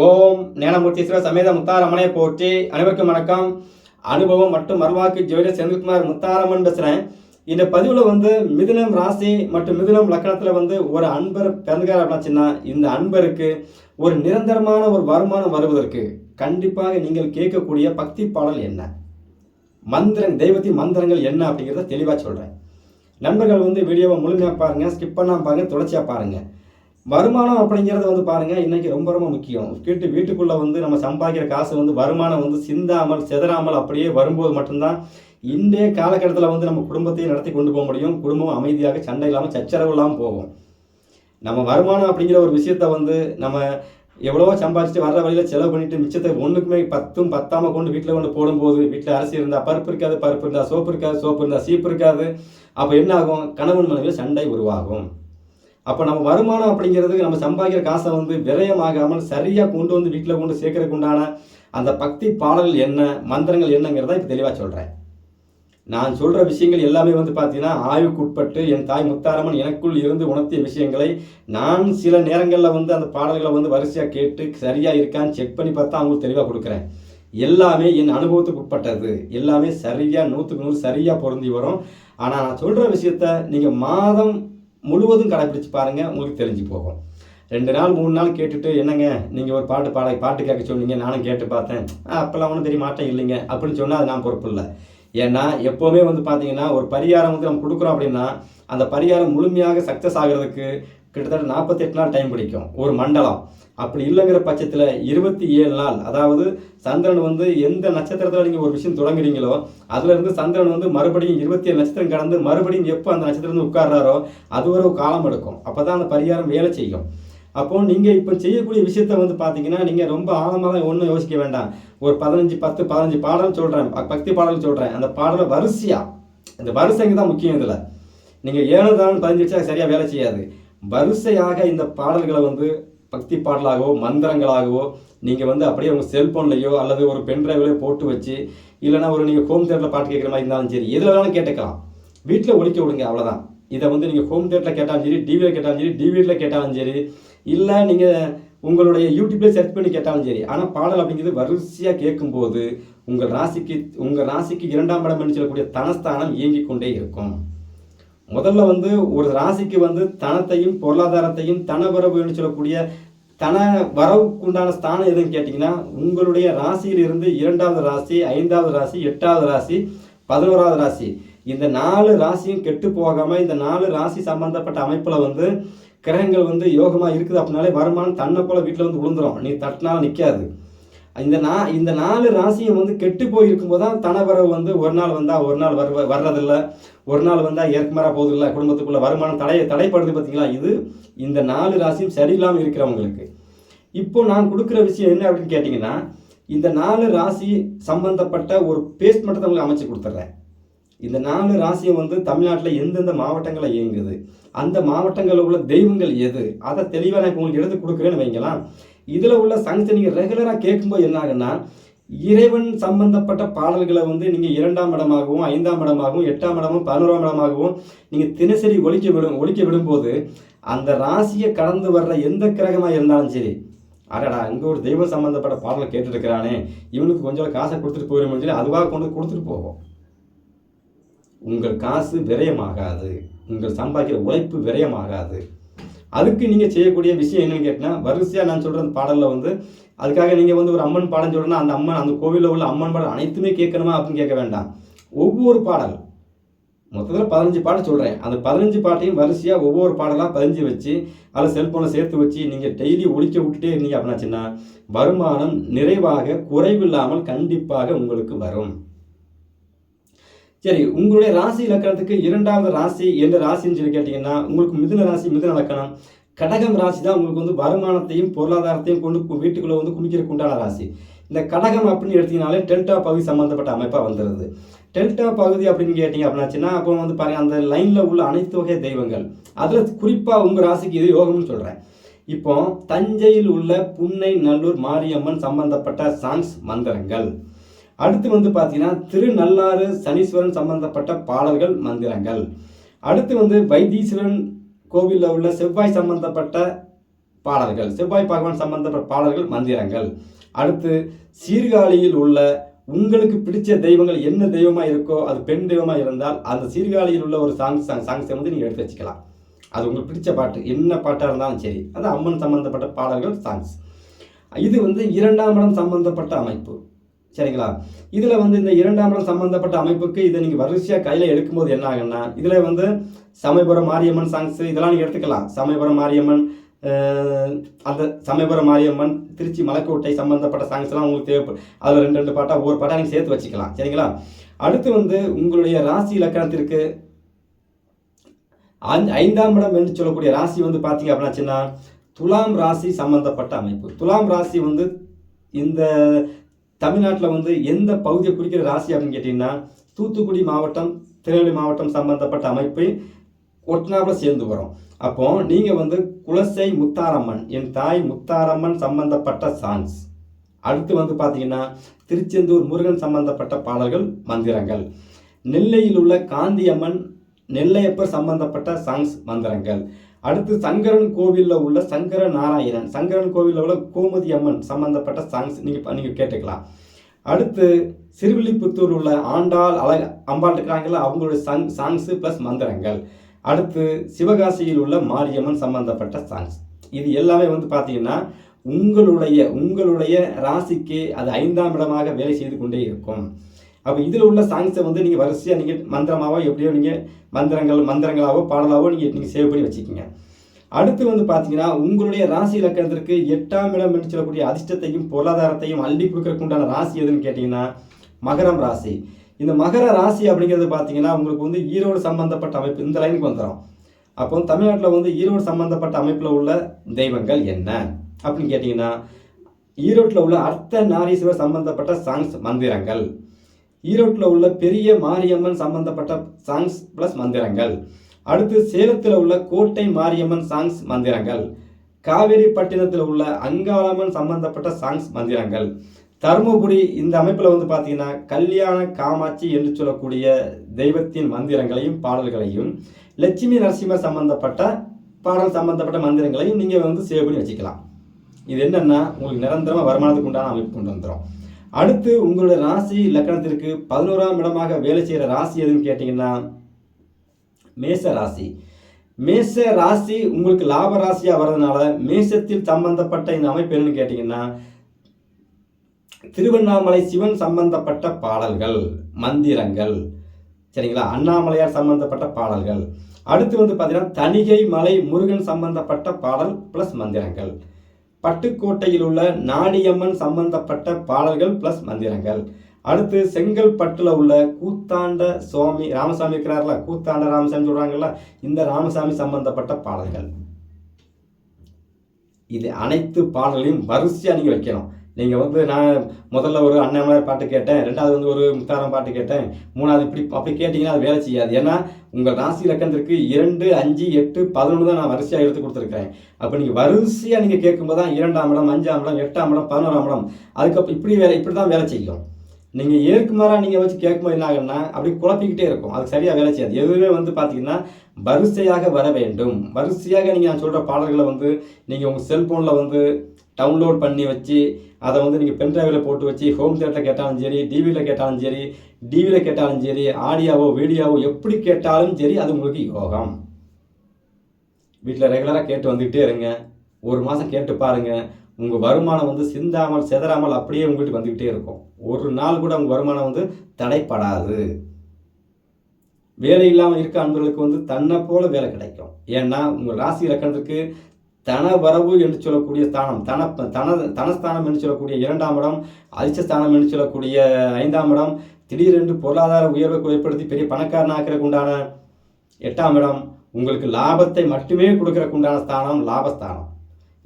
ஓம் ஞானமூர்த்தீஸ்வர சமேத முத்தாரம்மனை போற்றி. அனைவருக்கும் வணக்கம். அனுபவம் மற்றும் மறுவாக்கு ஜோதிடர் செந்தில்குமார் முத்தாரம்மன் பேசுகிறேன். இந்த பதிவில் மிதுனம் ராசி மற்றும் மிதுனம் லக்கணத்தில் ஒரு அன்பர் பிறந்துக்கார் அப்படின்னாச்சுன்னா, இந்த அன்பருக்கு ஒரு நிரந்தரமான ஒரு வருமானம் வருவதற்கு கண்டிப்பாக நீங்கள் கேட்கக்கூடிய பக்தி பாடல் என்ன, தெய்வத்தின் மந்திரங்கள் என்ன அப்படிங்கிறத தெளிவாக சொல்கிறேன். நண்பர்கள் வீடியோவை முழுமையாக பாருங்கள், ஸ்கிப் பண்ணாமல் பாருங்கள், தொடர்ச்சியாக பாருங்கள். வருமானம் அப்படிங்கிறது பாருங்கள், இன்றைக்கி ரொம்ப ரொம்ப முக்கியம். வீட்டுக்குள்ளே நம்ம சம்பாதிக்கிற காசு வருமானம் சிந்தாமல் செதறாமல் அப்படியே வரும்போது மட்டும்தான் இன்றைய காலகட்டத்தில் நம்ம குடும்பத்தையும் நடத்தி கொண்டு போக முடியும். குடும்பம் அமைதியாக சண்டை இல்லாமல் சச்சரவு இல்லாமல் போகும். நம்ம வருமானம் அப்படிங்கிற ஒரு விஷயத்தை நம்ம எவ்வளவோ சம்பாதிச்சுட்டு வர்ற வழியில் செலவு பண்ணிவிட்டு மிச்சத்தை ஒன்றுக்குமே பத்தாமல் கொண்டு வீட்டில் கொண்டு போடும்போது, வீட்டில் அரிசி இருந்தால் பருப்பு இருக்காது, பருப்பு இருந்தால் சோப்பு இருக்காது, சோப்பு இருந்தால் சீப்பு இருக்காது. அப்போ என்ன ஆகும்? கணவன் மனைவியில் சண்டை உருவாகும். அப்போ நம்ம வருமானம் அப்படிங்கிறது நம்ம சம்பாதிக்கிற காசை விரயமாகாமல் சரியாக கொண்டு வீட்டில் கொண்டு சேர்க்கறதுக்கு உண்டான அந்த பக்தி பாடல்கள் என்ன, மந்திரங்கள் என்னங்கிறத இப்போ தெளிவாக சொல்கிறேன். நான் சொல்கிற விஷயங்கள் எல்லாமே பார்த்தீங்கன்னா ஆய்வுக்கு உட்பட்டு என் தாய் முத்தாரம்மன் எனக்குள் இருந்து உணர்த்திய விஷயங்களை நான் சில நேரங்களில் அந்த பாடல்களை வரிசையாக கேட்டு சரியாக இருக்கான்னு செக் பண்ணி பார்த்தா அவங்களுக்கு தெளிவாக கொடுக்குறேன். எல்லாமே என் அனுபவத்துக்கு உட்பட்டது, எல்லாமே சரியாக 100க்கு 100 சரியாக பொருந்தி வரும். ஆனால் நான் சொல்கிற விஷயத்த நீங்கள் மாதம் முழுவதும் கடைப்பிடிச்சு பாருங்கள், உங்களுக்கு தெரிஞ்சு போகும். 2 நாள் 3 நாள் கேட்டுட்டு என்னங்க நீங்கள் ஒரு பாட்டு கேட்க சொன்னீங்க, நானும் கேட்டு பார்த்தேன், அப்போல்லாம் ஒன்றும் பெரிய மாற்றம் இல்லைங்க அப்படின்னு சொன்னால் அது நான் பொறுப்பு இல்லை. ஏன்னா எப்போவுமே பார்த்தீங்கன்னா ஒரு பரிகாரம் நம்ம கொடுக்குறோம் அப்படின்னா அந்த பரிகாரம் முழுமையாக சக்ஸஸ் ஆகிறதுக்கு கிட்டத்தட்ட 48 நாள் டைம் பிடிக்கும், ஒரு மண்டலம். அப்படி இல்லைங்கிற பட்சத்தில் 27 நாள், அதாவது சந்திரன் எந்த நட்சத்திரத்தில் நீங்கள் ஒரு விஷயம் தொடங்குறீங்களோ அதுலேருந்து சந்திரன் மறுபடியும் 27 நட்சத்திரம் கடந்து மறுபடியும் எப்போ அந்த நட்சத்திரம் உட்கார்றாரோ அது ஒரு காலம் எடுக்கும். அப்போ தான் அந்த பரிகாரம் வேலை செய்யும். அப்போது நீங்கள் இப்போ செய்யக்கூடிய விஷயத்த பார்த்தீங்கன்னா நீங்கள் ரொம்ப ஆழமாக ஒன்றும் யோசிக்க வேண்டாம். ஒரு 15 பாடல் சொல்கிறேன், பக்தி பாடல் சொல்கிறேன். அந்த பாடலை வரிசையாக, இந்த வரிசைங்க தான் முக்கியம். இதில் நீங்கள் 7 தான் 15 வச்சா சரியாக வேலை செய்யாது. வரிசையாக இந்த பாடல்களை பக்தி பாடலாகவோ மந்திரங்களாகவோ நீங்கள் அப்படியே உங்கள் செல்ஃபோன்லையோ அல்லது ஒரு பென்ட்ரைவ்லையோ போட்டு வச்சு, இல்லைனா ஒரு நீங்கள் ஹோம் தியேட்டரில் பாட்டு கேட்குற மாதிரி இருந்தாலும் சரி, எதில் வேணாலும் கேட்டுக்கலாம். வீட்டில் ஒழிக்க விடுங்க, அவ்வளோதான். இதை நீங்கள் ஹோம் தியேட்டரில் கேட்டாலும் சரி, டிவியில் கேட்டாலும் சரி, டிவிடியில் கேட்டாலும் சரி, இல்லை நீங்கள் உங்களுடைய யூடியூப்லேயே சர்ச் பண்ணி கேட்டாலும் சரி. ஆனால் பாடல் அப்படிங்கிறது வரிசையாக கேட்கும்போது உங்கள் ராசிக்கு 2ஆம் இடம் சொல்லக்கூடிய தனஸ்தானம் இயங்கிக் கொண்டே இருக்கும். முதல்ல ஒரு ராசிக்கு தனத்தையும் பொருளாதாரத்தையும் தனவரவு சொல்லக்கூடிய தன வரவுக்குண்டான ஸ்தானம் எதுன்னு கேட்டிங்கன்னா, உங்களுடைய ராசியிலிருந்து 2வது ராசி, 5வது ராசி, 8வது ராசி, 11வது ராசி, இந்த 4 ராசியும் கெட்டு போகாமல் இந்த 4 ராசி சம்பந்தப்பட்ட அமைப்பில் கிரகங்கள் யோகமாக இருக்குது அப்படின்னாலே வருமானம் தன்னை போல் வீட்டில் விழுந்துடும். நீ தட்டினாலும் நிற்காது. இந்த 4 ராசியும் கெட்டு போயிருக்கும்போது தான் தனவரவு ஒரு நாள் வந்தால் ஒரு நாள் வர்றதில்லை, ஒரு நாள் வந்தால் ஏற்கமாறாக போகுதில்லை, குடும்பத்துக்குள்ள வருமானம் தடைப்படுது. பார்த்தீங்களா? இந்த 4 ராசியும் சரியில்லாமல் இருக்கிறவங்களுக்கு இப்போ நான் கொடுக்குற விஷயம் என்ன அப்படின்னு கேட்டிங்கன்னா, இந்த 4 ராசி சம்பந்தப்பட்ட ஒரு பேஸ்ட் மட்டும் உங்களுக்கு அமைச்சு கொடுத்துட்றேன். இந்த 4 ராசியும் தமிழ்நாட்டில் எந்தெந்த மாவட்டங்களில் இயங்குது, அந்த மாவட்டங்களில் உள்ள தெய்வங்கள் எது, அதை தெளிவாக நான் உங்களுக்கு எடுத்து கொடுக்குறேன்னு வைங்களாம். இதில் உள்ள சங்கத்தை நீங்கள் ரெகுலராக கேட்கும்போது என்ன ஆகுன்னா, இறைவன் சம்பந்தப்பட்ட பாடல்களை நீங்கள் 2ஆம் இடமாகவும் 5ஆம் இடமாகவும் 8ஆம் இடமும் 11ஆம் இடமாகவும் நீங்கள் தினசரி ஒழிக்க விடும்போது அந்த ராசியை கடந்து வர்ற எந்த கிரகமாக இருந்தாலும் சரி, அடடா இங்கே ஒரு தெய்வம் சம்பந்தப்பட்ட பாடலை கேட்டுருக்கிறானே, இவனுக்கு கொஞ்சம் காசை கொடுத்துட்டு போயிடும்னு சொல்லி அதுவாக கொடுத்துட்டு போகும். உங்கள் காசு விரயமாகாது, உங்கள் சம்பாதிக்கிற உழைப்பு விரயமாகாது. அதுக்கு நீங்கள் செய்யக்கூடிய விஷயம் என்னன்னு கேட்டால், வரிசையாக நான் சொல்கிற பாடலில் அதுக்காக நீங்கள் ஒரு அம்மன் பாடம் சொல்கிறேன்னா அந்த அம்மன், அந்த கோவிலில் உள்ள அம்மன் பாடல் அனைத்துமே கேட்கணுமா அப்படின்னு கேட்க வேண்டாம். ஒவ்வொரு பாடல் மொத்தத்தில் 15 பாட்டு சொல்கிறேன். அந்த 15 பாட்டையும் வரிசையாக ஒவ்வொரு பாடலாக 15 வச்சு அதில் செல்ஃபோனை சேர்த்து வச்சு நீங்கள் டெய்லி ஒழிக்க விட்டுட்டே இருந்தீங்க அப்படின்னாச்சுன்னா வருமானம் நிறைவாக குறைவில்லாமல் கண்டிப்பாக உங்களுக்கு வரும். சரி, உங்களுடைய ராசி இலக்கணத்துக்கு 2வது ராசி எந்த ராசின்னு சொல்லி கேட்டிங்கன்னா, உங்களுக்கு மிதுன ராசி, மிதுன இலக்கணம். கடகம் ராசி தான் உங்களுக்கு வருமானத்தையும் பொருளாதாரத்தையும் கொண்டு வீட்டுக்குள்ளே குமிக்கிறதுக்கு உண்டான ராசி. இந்த கடகம் அப்படின்னு எடுத்தீங்கனாலே டெல்டா பகுதி சம்மந்தப்பட்ட அமைப்பாக வந்துடுது. டெல்டா பகுதி அப்படின்னு கேட்டிங்க அப்படின்னாச்சுன்னா அப்போ பாருங்கள், அந்த லைனில் உள்ள அனைத்து வகை தெய்வங்கள், அதில் குறிப்பாக உங்கள் ராசிக்கு இது யோகம்னு சொல்கிறேன். இப்போ தஞ்சையில் உள்ள புன்னை நல்லூர் மாரியம்மன் சம்பந்தப்பட்ட சாங்ஸ் மந்திரங்கள். அடுத்து பார்த்தீங்கன்னா திருநள்ளாறு சனீஸ்வரன் சம்பந்தப்பட்ட பாடல்கள் மந்திரங்கள். அடுத்து வைத்தீஸ்வரன் கோவிலில் உள்ள செவ்வாய் சம்பந்தப்பட்ட பாடல்கள், செவ்வாய் பகவான் சம்பந்தப்பட்ட பாடல்கள், மந்திரங்கள். அடுத்து சீர்காழியில் உள்ள உங்களுக்கு பிடிச்ச தெய்வங்கள் என்ன தெய்வமாக இருக்கோ, அது பெண் தெய்வமாக இருந்தால் அந்த சீர்காழியில் உள்ள ஒரு சாங்ஸை வந்து நீங்கள் எடுத்து வச்சுக்கலாம். அது உங்களுக்கு பிடிச்ச பாட்டு என்ன பாட்டாக இருந்தாலும் சரி, அது அம்மன் சம்பந்தப்பட்ட பாடல்கள், சாங்ஸ். இது வந்து 2ஆம் இடம் சம்பந்தப்பட்ட அமைப்பு. சரிங்களா? இதில் வந்து இந்த 2ஆம் இடம் சம்பந்தப்பட்ட அமைப்புக்கு இதை நீங்கள் வரிசையாக கையில் எடுக்கும்போது என்ன ஆகுன்னா, இதில் வந்து சமயபுரம் மாரியம்மன் சாங்ஸு இதெல்லாம் நீங்கள் எடுத்துக்கலாம். சமயபுரம் மாரியம்மன், அந்த சமயபுரம் மாரியம்மன், திருச்சி மலைக்கோட்டை சம்பந்தப்பட்ட சாங்ஸ்லாம் உங்களுக்கு தேவைப்படும். அதில் 2 பாட்டாக ஒவ்வொரு பாட்டாக நீங்கள் சேர்த்து வச்சுக்கலாம். சரிங்களா? அடுத்து வந்து உங்களுடைய ராசி இலக்கணத்திற்கு 5ஆம் இடம் என்று சொல்லக்கூடிய ராசி வந்து பார்த்தீங்க அப்படின்னாச்சுன்னா துலாம் ராசி சம்பந்தப்பட்ட அமைப்பு. துலாம் ராசி வந்து இந்த தமிழ்நாட்டில் வந்து எந்த பகுதியை குறிக்கிற ராசி அப்படின்னு கேட்டிங்கன்னா, தூத்துக்குடி மாவட்டம், திருநெல்வேலி மாவட்டம் சம்பந்தப்பட்ட அமைப்பை ஒட்டுநாப்பில் சேர்ந்து வரும். அப்போ நீங்கள் வந்து குலசை முத்தாரம்மன், என் தாய் முத்தாரம்மன் சம்பந்தப்பட்ட சாங்ஸ். அடுத்து வந்து பார்த்தீங்கன்னா திருச்செந்தூர் முருகன் சம்பந்தப்பட்ட பாடல்கள், மந்திரங்கள். நெல்லையில் உள்ள காந்தியம்மன், நெல்லையப்பர் சம்பந்தப்பட்ட சாங்ஸ், மந்திரங்கள். அடுத்து சங்கரன் கோவிலில் உள்ள சங்கர நாராயணன், சங்கரன் கோவிலில் உள்ள கோமதி அம்மன் சம்பந்தப்பட்ட சாங்ஸ் நீங்கள் கேட்டுக்கலாம். அடுத்து சிறுவில்லிபுத்தூர் உள்ள ஆண்டாள் அம்பாள் இருக்கிறாங்களா, அவங்களுடைய சாங்ஸு ப்ளஸ் மந்திரங்கள். அடுத்து சிவகாசியில் உள்ள மாரியம்மன் சம்பந்தப்பட்ட சாங்ஸ். இது எல்லாமே வந்து பார்த்தீங்கன்னா உங்களுடைய ராசிக்கு அது 5ஆம் இடமாக வேலை செய்து கொண்டே இருக்கும். அப்போ இதில் உள்ள சாங்ஸை வந்து நீங்கள் வரிசையாக நீங்கள் மந்திரமாவோ எப்படியோ நீங்கள் மந்திரங்களாவோ பாடலாவோ நீங்கள் சேவ் பண்ணி வச்சுக்கோங்க. அடுத்து வந்து பார்த்தீங்கன்னா உங்களுடைய ராசி இலக்கணத்திற்கு 8ஆம் இடம் என்று சொல்லக்கூடிய அதிர்ஷ்டத்தையும் பொருளாதாரத்தையும் அள்ளி கொடுக்கறதுக்கு உண்டான ராசி எதுன்னு கேட்டிங்கன்னா மகரம் ராசி. இந்த மகர ராசி அப்படிங்கிறது பார்த்தீங்கன்னா உங்களுக்கு வந்து ஈரோடு சம்பந்தப்பட்ட அமைப்பு இந்த லைனுக்கு வந்துடும். அப்போ தமிழ்நாட்டில் வந்து ஈரோடு சம்பந்தப்பட்ட அமைப்பில் உள்ள தெய்வங்கள் என்ன அப்படின்னு கேட்டிங்கன்னா, ஈரோட்டில் உள்ள அர்த்த நாரீஸ்வரர் சம்பந்தப்பட்ட சாங்ஸ், மந்திரங்கள். ஈரோட்டில் உள்ள பெரிய மாரியம்மன் சம்பந்தப்பட்ட சாங்ஸ் ப்ளஸ் மந்திரங்கள். அடுத்து சேலத்தில் உள்ள கோட்டை மாரியம்மன் சாங்ஸ், மந்திரங்கள். காவேரிப்பட்டினத்தில் உள்ள அங்காளம்மன் சம்பந்தப்பட்ட சாங்ஸ், மந்திரங்கள். தருமபுரி இந்த அமைப்பில் வந்து பார்த்தீங்கன்னா கல்யாண காமாட்சி என்று சொல்லக்கூடிய தெய்வத்தின் மந்திரங்களையும் பாடல்களையும், லட்சுமி நரசிம்மர் சம்பந்தப்பட்ட பாடல் சம்பந்தப்பட்ட மந்திரங்களையும் நீங்கள் வந்து சேவ் பண்ணி வச்சுக்கலாம். இது என்னென்னா உங்களுக்கு நிரந்தரமாக வருமானத்துக்கு உண்டான அமைப்பு கொண்டு வந்துடும். அடுத்து உங்களுடைய ராசி லக்கணத்திற்கு 11ஆம் இடமாக வேலை செய்கிற ராசி எதுன்னு கேட்டிங்கன்னா மேச ராசி. மேச ராசி உங்களுக்கு லாப ராசியாக வர்றதுனால மேசத்தில் சம்பந்தப்பட்ட இந்த அமைப்பு என்னன்னு கேட்டிங்கன்னா திருவண்ணாமலை சிவன் சம்பந்தப்பட்ட பாடல்கள், மந்திரங்கள். சரிங்களா? அண்ணாமலையார் சம்பந்தப்பட்ட பாடல்கள். அடுத்து வந்து பார்த்தீங்கன்னா தணிகை மலை முருகன் சம்பந்தப்பட்ட பாடல் ப்ளஸ் மந்திரங்கள். பட்டுக்கோட்டையில் உள்ள நாடியம்மன் சம்பந்தப்பட்ட பாடல்கள் ப்ளஸ் மந்திரங்கள். அடுத்து செங்கல்பட்டில் உள்ள கூத்தாண்ட சுவாமி ராமசாமி இருக்கிறார்ல, கூத்தாண்ட ராமசாமி சொல்கிறாங்கல்ல, இந்த ராமசாமி சம்பந்தப்பட்ட பாடல்கள். இது அனைத்து பாடல்களையும் வரிசையாக நீங்கள் வைக்கணும். நீங்கள் வந்து நான் முதல்ல ஒரு அண்ணாமலையார் பாட்டு கேட்டேன், 2வது வந்து ஒரு முத்தாரம் பாட்டு கேட்டேன், 3வது இப்படி அப்படி கேட்டிங்கன்னா அது வேலை செய்யாது. ஏன்னா உங்கள் ராசி இலக்கணத்திற்கு 2, 5, 8, 11 தான் நான் வரிசையாக எடுத்து கொடுத்துருக்கிறேன். அப்போ நீங்கள் வரிசையாக நீங்கள் கேட்கும்போது தான் 2ஆம் இடம், 5ஆம் இடம், 8ஆம் இடம், 11ஆம் இடம், அதுக்கப்புறம் இப்படி தான் வேலை செய்யும். நீங்கள் ஏற்குமாறாக நீங்கள் வச்சு கேட்கும்போது என்ன ஆகுன்னா அப்படி குழப்பிக்கிட்டே இருக்கும், அதுக்கு சரியாக வேலை செய்யாது. எதுவுமே வந்து பார்த்தீங்கன்னா வரிசையாக வர வேண்டும். வரிசையாக நீங்கள் நான் சொல்கிற பாடல்களை வந்து நீங்கள் உங்கள் செல்ஃபோனில் வந்து டவுன்லோட் பண்ணி வச்சு அதை வந்து நீங்கள் பென்ட்ரைவில் போட்டு வச்சு ஹோம் தியேட்டரில் கேட்டாலும் சரி, டிவியில் கேட்டாலும் சரி, ஆடியோவோ வீடியோவோ எப்படி கேட்டாலும் சரி, அது உங்களுக்கு யோகம். வீட்டில் ரெகுலராக கேட்டு வந்துக்கிட்டே இருங்க. ஒரு மாதம் கேட்டு பாருங்கள், உங்கள் வருமானம் வந்து சிந்தாமல் செதறாமல் அப்படியே உங்கள்கிட்ட வந்துக்கிட்டே இருக்கும். ஒரு நாள் கூட உங்கள் வருமானம் வந்து தடைப்படாது. வேலை இல்லாமல் இருக்க அன்பர்களுக்கு வந்து தன்னை போல வேலை கிடைக்கும். ஏன்னா உங்கள் ராசி இலக்கணத்துக்கு தனவரவு என்று சொல்லக்கூடிய ஸ்தானம், தனஸ்தானம் என்று சொல்லக்கூடிய 2ஆம் இடம், அதிர்ஷ்டஸ்தானம் என்று சொல்லக்கூடிய 5ஆம் இடம், திடீரென்று பொருளாதார உயர்வை ஏற்படுத்தி பெரிய பணக்காரனாக்கிறதுக்கு உண்டான 8ஆம் இடம், உங்களுக்கு லாபத்தை மட்டுமே கொடுக்கறதுக்கு உண்டான ஸ்தானம், லாபஸ்தானம்.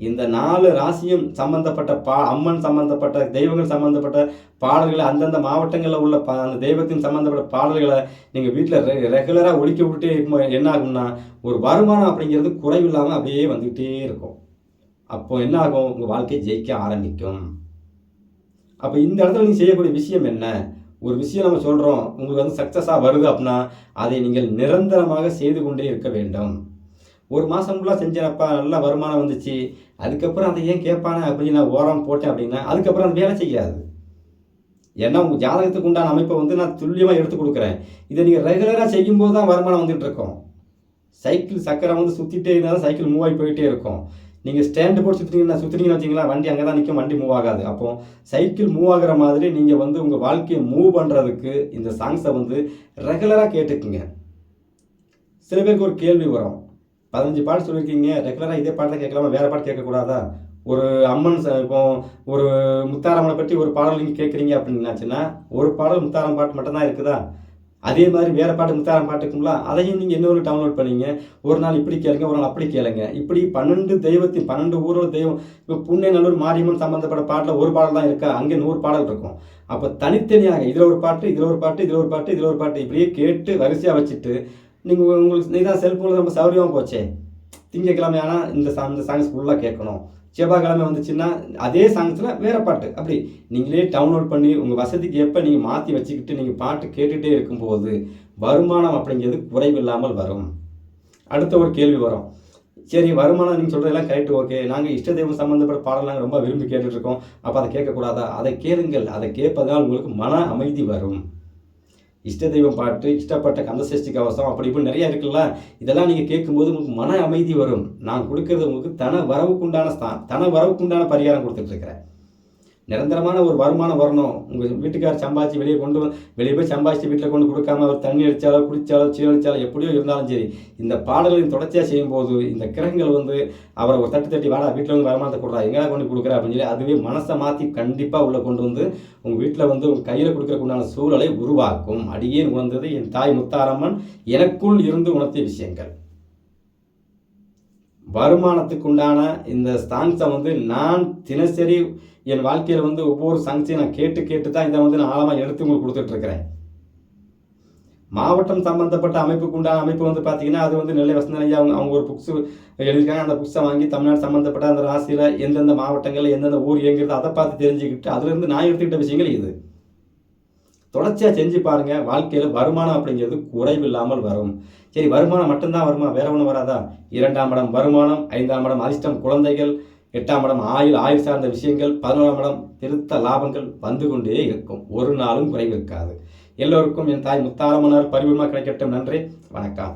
இந்த 4 ராசியும் சம்பந்தப்பட்ட அம்மன் சம்பந்தப்பட்ட தெய்வங்கள் சம்பந்தப்பட்ட பாடல்களை அந்தந்த மாவட்டங்களில் உள்ள அந்த தெய்வத்தின் சம்பந்தப்பட்ட பாடல்களை நீங்கள் வீட்டில் ரெகுலராக ஒழிக்க விட்டுட்டே இருக்கும்போது என்ன ஆகும்னா ஒரு வருமானம் அப்படிங்கிறது குறைவில்லாமல் அப்படியே வந்துக்கிட்டே இருக்கும். அப்போது என்ன ஆகும், உங்கள் வாழ்க்கையை ஜெயிக்க ஆரம்பிக்கும். அப்போ இந்த இடத்துல நீங்கள் செய்யக்கூடிய விஷயம் என்ன, ஒரு விஷயம் நம்ம சொல்கிறோம் உங்களுக்கு வந்து சக்ஸஸாக வருது அப்படின்னா அதை நீங்கள் நிரந்தரமாக செய்து கொண்டே இருக்க வேண்டும். ஒரு மாதம் ஃபுல்லாக செஞ்சனப்பா நல்ல வருமானம் வந்துச்சு, அதுக்கப்புறம் அதை ஏன் கேட்பானே அப்படின்னு நான் ஓரம் போட்டேன் அப்படின்னா அதுக்கப்புறம் அது வேலை செய்யாது. ஏன்னா உங்கள் ஜாதகத்துக்கு உண்டான அமைப்பை வந்து நான் துல்லியமாக எடுத்து கொடுக்குறேன். இதை நீங்கள் ரெகுலராக செய்யும்போது தான் வருமானம் வந்துட்டு இருக்கும். சைக்கிள் சக்கரம் வந்து சுற்றிட்டே இருந்தாலும் சைக்கிள் மூவ் ஆகி போயிட்டே இருக்கும். நீங்கள் ஸ்டாண்டு போட்டு சுற்றுனீங்கன்னு வச்சிங்களா, வண்டி அங்கே தான் நிற்கும், வண்டி மூவ் ஆகாது. அப்போ சைக்கிள் மூவ் ஆகிற மாதிரி நீங்கள் வந்து உங்கள் வாழ்க்கையை மூவ் பண்ணுறதுக்கு இந்த சாங்ஸை வந்து ரெகுலராக கேட்டுக்குங்க. சில பேருக்கு ஒரு கேள்வி வரும், 15 பாட்டு சொல்லியிருக்கீங்க, ரெகுலராக இதே பாட்டு தான் கேட்கலாமா, வேறு பாட்டு கேட்கக்கூடாதா? ஒரு அம்மன் இப்போ ஒரு முத்தாரம்மனை பற்றி ஒரு பாடல் நீங்கள் கேட்குறீங்க அப்படின்னாச்சுன்னா ஒரு பாடல் முத்தாரம் பாட்டு மட்டும்தான் இருக்குதா? அதே மாதிரி வேறு பாட்டு முத்தாரம் பாட்டுக்குங்களா, அதையும் நீங்கள் இன்னொரு டவுன்லோட் பண்ணிங்க. ஒரு நாள் இப்படி கேளுங்க, ஒரு நாள் அப்படி கேளுங்க. இப்படி 12 தெய்வத்தின் 12 ஊரோட தெய்வம். இப்போ புண்ணியநல்லூர் மாரியம்மன் சம்மந்தப்பட்ட பாட்டில் ஒரு பாடல் தான் இருக்கா, அங்கே 100 பாடல் இருக்கும். அப்போ தனித்தனியாக இதில் ஒரு பாட்டு, இதில் ஒரு பாட்டு, இதில் ஒரு பாட்டு, இதில் ஒரு பாட்டு, இப்படியே கேட்டு வரிசையாக வச்சுட்டு நீங்கள் உங்களுக்கு நீதான் செல்ஃபோனில் ரொம்ப சௌகரியமாக போச்சே. திங்கக்கிழமை ஆனால் இந்த சாங்ஸ் ஃபுல்லாக கேட்கணும், செவ்வாய்க்கிழமை வந்துச்சுன்னா அதே சாங்ஸில் வேறு பாட்டு, அப்படி நீங்களே டவுன்லோட் பண்ணி உங்கள் வசதிக்கு எப்போ நீங்கள் மாற்றி வச்சுக்கிட்டு நீங்கள் பாட்டு கேட்டுகிட்டே இருக்கும்போது வருமானம் அப்படிங்கிறது குறைவில்லாமல் வரும். அடுத்த ஒரு கேள்வி வரும், சரி வருமானம் நீங்கள் சொல்கிறதெல்லாம் கரெக்டு, ஓகே, நாங்கள் இஷ்ட தெய்வம் சம்மந்தப்பட்ட பாடல் நாங்கள் ரொம்ப விரும்பி கேட்டுட்ருக்கோம், அப்போ அதை கேட்கக்கூடாதா? அதை கேளுங்கள். அதை கேட்பதனால் உங்களுக்கு மன அமைதி வரும். இஷ்ட தெய்வம் பாட்டு, இஷ்டப்பட்ட கந்தசஷ்டி கவசம், அப்படி இப்படி நிறையா இருக்குல்ல, இதெல்லாம் நீங்கள் கேட்கும்போது உங்களுக்கு மன அமைதி வரும். நான் கொடுக்கறது உங்களுக்கு தன வரவுக்குண்டான பரிகாரம் கொடுத்துட்ருக்கிறேன். நிரந்தரமான ஒரு வருமானம் வரணும். உங்கள் வீட்டுக்கார் சம்பாதிச்சு வெளியே போய் சம்பாதிச்சு வீட்டில் கொண்டு கொடுக்காம அவர் தண்ணி அடித்தாலோ குடித்தாலோ சீரழிச்சாலோ எப்படியோ இருந்தாலும் சரி, இந்த பாடல்களின் தொடர்ச்சியாக செய்யும்போது இந்த கிரகங்கள் வந்து அவரை ஒரு தட்டி வாடா வீட்டில் வந்து வருமானத்தை கொடுறா, எங்கே கொண்டு கொடுக்குறா அப்படின்னு சொல்லி அதுவே மனசை மாற்றி கண்டிப்பாக உள்ளே கொண்டு வந்து உங்கள் வீட்டில் வந்து உங்கள் கையில் கொடுக்கறதுக்குண்டான சூழலை உருவாக்கும். அடியேன் உணர்ந்தது என் தாய் முத்தாரம்மன் எனக்குள் இருந்து உணர்த்திய விஷயங்கள். வருமானத்துக்கு உண்டான இந்த சாங்ஸை வந்து நான் தினசரி என் வாழ்க்கையில் வந்து ஒவ்வொரு சாங்ஸையும் நான் கேட்டு தான் இதை வந்து நான் ஆழமாக எடுத்து உங்களுக்கு கொடுத்துட்ருக்கிறேன். மாவட்டம் சம்மந்தப்பட்ட அமைப்புக்கு உண்டான அமைப்பு வந்து பார்த்தீங்கன்னா அது வந்து நெல்லை வசந்தனையா அவங்க ஒரு புக்ஸு எழுதியிருக்காங்க. அந்த புக்ஸை வாங்கி தமிழ்நாடு சம்மந்தப்பட்ட அந்த ராசியில் எந்தெந்த மாவட்டங்களில் எந்தெந்த ஊர் இயங்கிறது அதை பார்த்து தெரிஞ்சுக்கிட்டு அதுலேருந்து நான் எடுத்துக்கிட்ட விஷயங்கள் இது. தொடர்ச்சியாக செஞ்சு பாருங்கள், வாழ்க்கையில் வருமானம் அப்படிங்கிறது குறைவில்லாமல் வரும். சரி, வருமானம் மட்டும்தான் வருமா, வேற ஒன்றும் வராதா? 2ஆம் இடம் வருமானம், 5ஆம் இடம் அதிர்ஷ்டம் குழந்தைகள், 8ஆம் இடம் ஆயுள் சார்ந்த விஷயங்கள், 11ஆம் இடம் பெருத்த லாபங்கள் வந்து கொண்டே இருக்கும். ஒரு நாளும் குறைவு இருக்காது. எல்லோருக்கும் என் தாய் முத்தாரம்மனார் பரிபூர்ணமாக கிடைக்கட்டும். நன்றி, வணக்கம்.